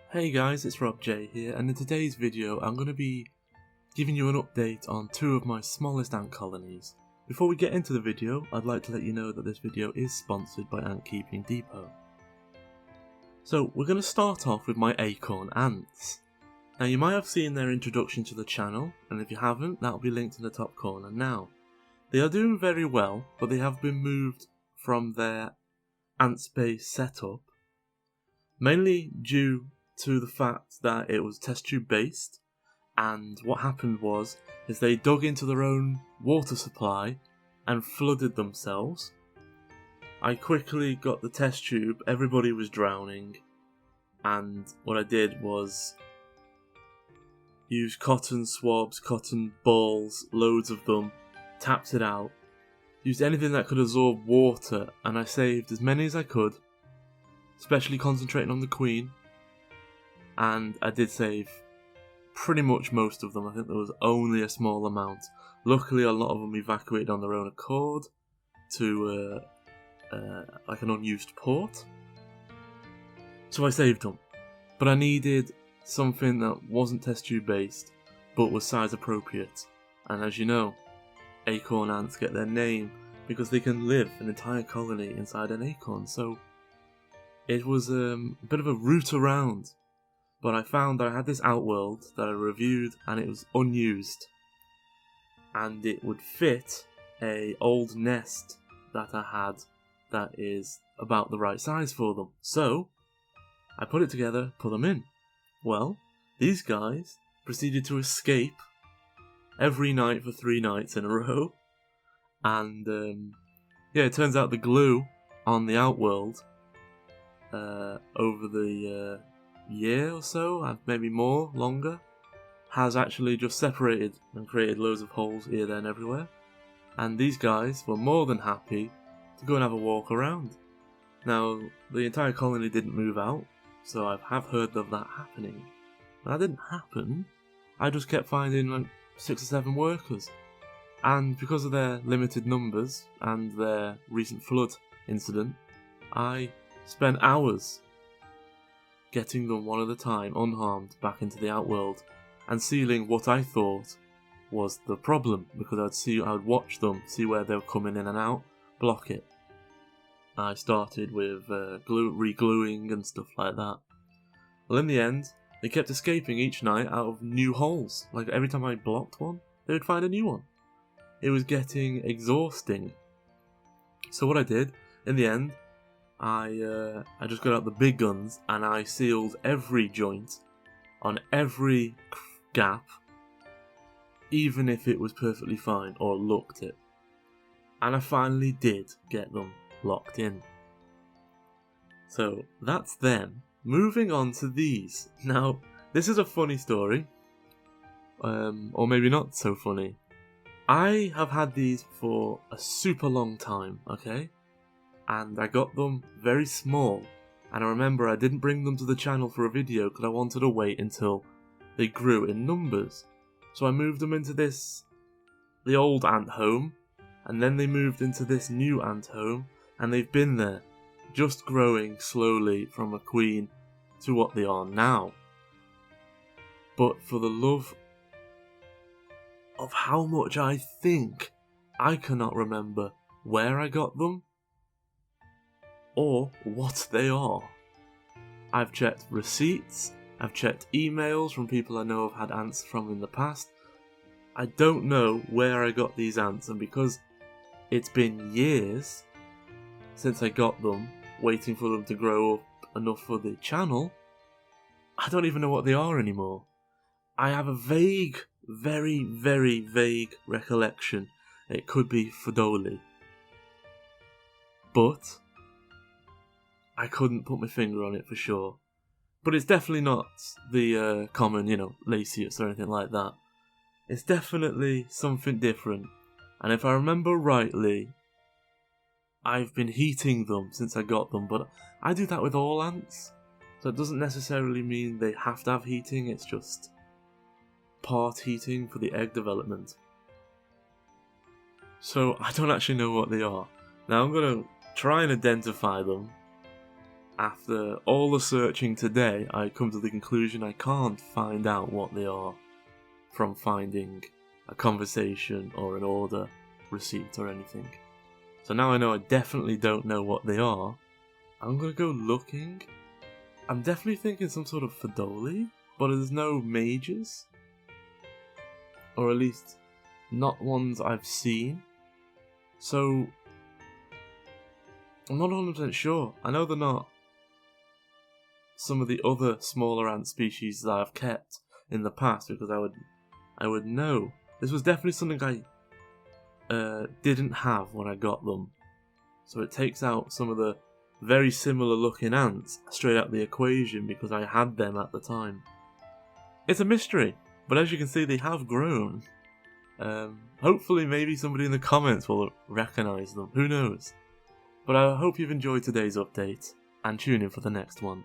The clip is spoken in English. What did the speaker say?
Hey guys, it's RobJ here, and in today's video I'm going to be giving you an update on two of my smallest ant colonies. Before we get into the video, I'd like to let you know that this video is sponsored by Ant Keeping Depot. So we're going to start off with my acorn ants. Now you might have seen their introduction to the channel, and if you haven't, that'll be linked in the top corner now. They are doing very well, but they have been moved from their ant space setup, mainly due to the fact that it was test tube based, and what happened was they dug into their own water supply and flooded themselves. I quickly got the test tube, everybody was drowning, and what I did was use cotton swabs, cotton balls, loads of them, tapped it out, used anything that could absorb water, and I saved as many as I could, especially concentrating on the queen. And I did save pretty much most of them. I think there was only a small amount. Luckily, a lot of them evacuated on their own accord to like an unused port. So I saved them. But I needed something that wasn't test tube based, but was size appropriate. And as you know, acorn ants get their name because they can live an entire colony inside an acorn. So it was a bit of a route around. But I found that I had this outworld that I reviewed and it was unused, and it would fit a old nest that I had that is about the right size for them. So I put it together, put them in. Well, these guys proceeded to escape every night for 3 nights in a row, and yeah, it turns out the glue on the outworld over the year or so, maybe more, longer, has actually just separated and created loads of holes here, there and everywhere. And these guys were more than happy to go and have a walk around. Now, the entire colony didn't move out, so I have heard of that happening. That didn't happen. I just kept finding like 6 or 7 workers. And because of their limited numbers and their recent flood incident, I spent hours getting them one at a time, unharmed, back into the outworld, and sealing what I thought was the problem, because I'd watch them, see where they were coming in and out, block it. I started with re-gluing and stuff like that. Well, in the end, they kept escaping each night out of new holes. Like every time I blocked one, they would find a new one. It was getting exhausting. So what I did, in the end, I just got out the big guns and I sealed every joint on every gap, even if it was perfectly fine or looked it. And I finally did get them locked in. So that's them. Moving on to these. Now, this is a funny story, or maybe not so funny. I have had these for a super long time, okay? And I got them very small, and I remember I didn't bring them to the channel for a video because I wanted to wait until they grew in numbers. So I moved them into the old ant home, and then they moved into this new ant home, and they've been there, just growing slowly from a queen to what they are now. But for the love of how much I think, I cannot remember where I got them or what they are. I've checked receipts, I've checked emails from people I know have had ants from in the past. I don't know where I got these ants, and because it's been years since I got them, waiting for them to grow up enough for the channel, I don't even know what they are anymore. I have a vague, very, very vague recollection it could be Fodoli, but I couldn't put my finger on it for sure. But it's definitely not the common, Laceus or anything like that. It's definitely something different. And if I remember rightly, I've been heating them since I got them, but I do that with all ants. So it doesn't necessarily mean they have to have heating, it's just part heating for the egg development. So I don't actually know what they are. Now I'm going to try and identify them after all the searching today, I come to the conclusion I can't find out what they are from finding a conversation or an order receipt or anything. So now I know I definitely don't know what they are. I'm gonna go looking. I'm definitely thinking some sort of Fidoli, but there's no mages. Or at least not ones I've seen. So I'm not 100% sure. I know they're not some of the other smaller ant species that I've kept in the past, because I would know. This was definitely something I didn't have when I got them. So it takes out some of the very similar looking ants straight out the equation because I had them at the time. It's a mystery, but as you can see they have grown. Hopefully maybe somebody in the comments will recognise them, who knows. But I hope you've enjoyed today's update, and tune in for the next one.